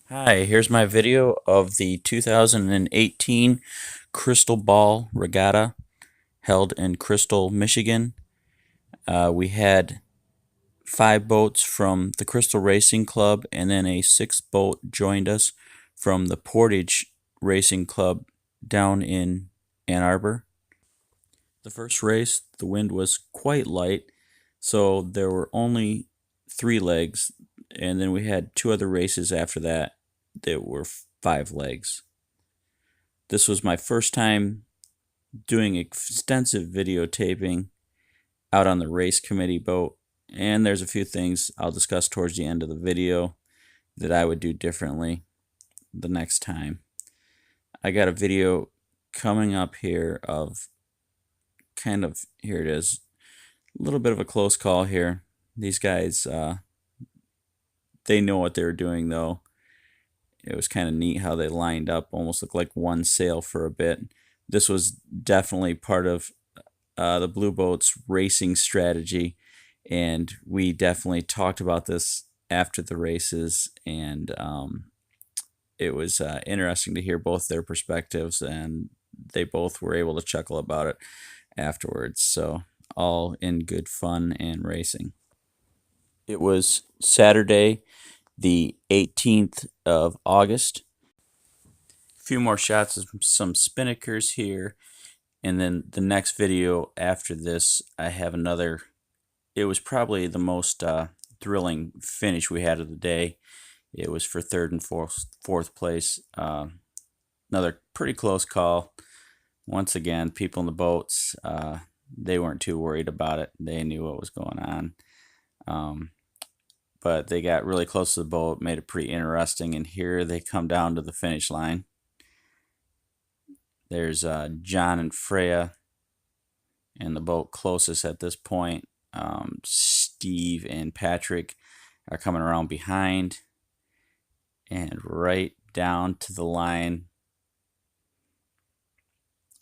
Hi, here's my video of the 2018 Crystal Ball Regatta held in Crystal, Michigan. We had 5 boats from the Crystal Racing Club, and then a 6th boat joined us from the Portage Racing Club down in Ann Arbor. The first race, the wind was quite light, so there were only 3 legs, and then we had 2 other races after that that were 5 legs. This was my first time doing extensive videotaping out on the race committee boat, and there's a few things I'll discuss towards the end of the video that I would do differently the next time. I got a video coming up here of here it is, a little bit of a close call here. These guys, they know what they were doing though. It was kind of neat how they lined up, almost looked like one sail for a bit. This was definitely part of the Blue Boat's racing strategy, and we definitely talked about this after the races, and it was interesting to hear both their perspectives, and they both were able to chuckle about it afterwards. So all in good fun and racing. It was Saturday, the 18th of August. A few more shots of some spinnakers here, and then the next video after this, I have another. It was probably the most thrilling finish we had of the day. It was for third and fourth place. Another pretty close call. Once again, people in the boats, they weren't too worried about it. They knew what was going on. But they got really close to the boat, made it pretty interesting, and here they come down to the finish line. There's John and Freya in the boat closest at this point. Steve and Patrick are coming around behind, and right down to the line,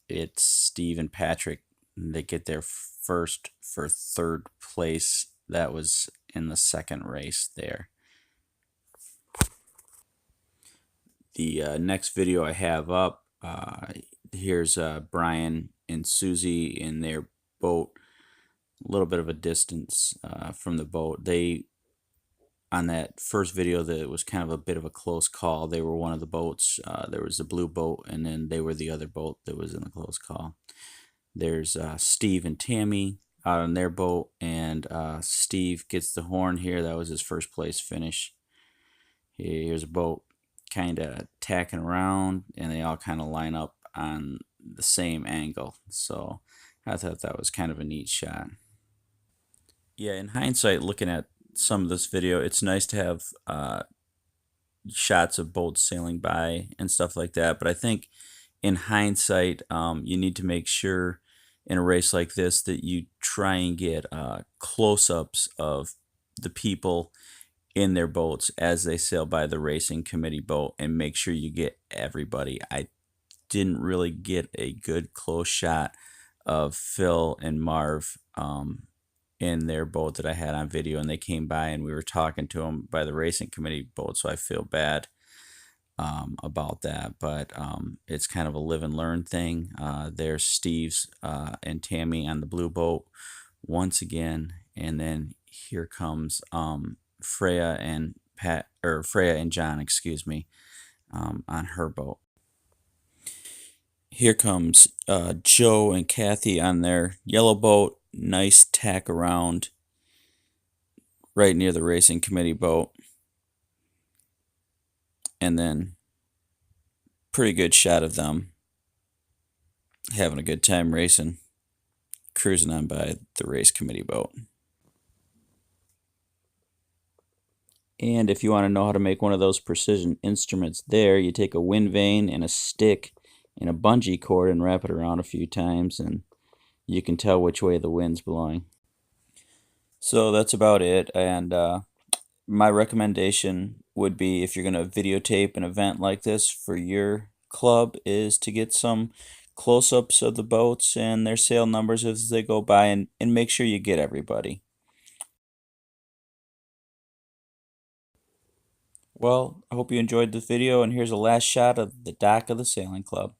it's Steve and Patrick. They get there first for third place. That was in the second race there. The next video I have up, here's Brian and Susie in their boat, a little bit of a distance from the boat. They, on that first video, that was kind of a bit of a close call. They were one of the boats. There was the Blue Boat, and then they were the other boat that was in the close call. There's Steve and Tammy out on their boat, and Steve gets the horn here. That was his first place finish. Here's a boat kind of tacking around, and they all kind of line up on the same angle. So I thought that was kind of a neat shot. Yeah, in hindsight, looking at some of this video, it's nice to have shots of boats sailing by and stuff like that. But I think in hindsight, you need to make sure in a race like this that you try and get close-ups of the people in their boats as they sail by the racing committee boat, and make sure you get everybody. I didn't really get a good close shot of Phil and Marv in their boat that I had on video, and they came by and we were talking to them by the racing committee boat, so I feel bad about that. But it's kind of a live and learn thing. There's Steve's and Tammy on the Blue Boat once again, and then here comes Freya and John, excuse me, on her boat. Here comes Joe and Kathy on their yellow boat. Nice tack around right near the racing committee boat. And then pretty good shot of them having a good time racing, cruising on by the race committee boat. And if you want to know how to make one of those precision instruments there, you take a wind vane and a stick and a bungee cord and wrap it around a few times, and you can tell which way the wind's blowing. So that's about it. And my recommendation would be, if you're going to videotape an event like this for your club, is to get some close-ups of the boats and their sail numbers as they go by, and make sure you get everybody. Well, I hope you enjoyed the video, and here's a last shot of the dock of the sailing club.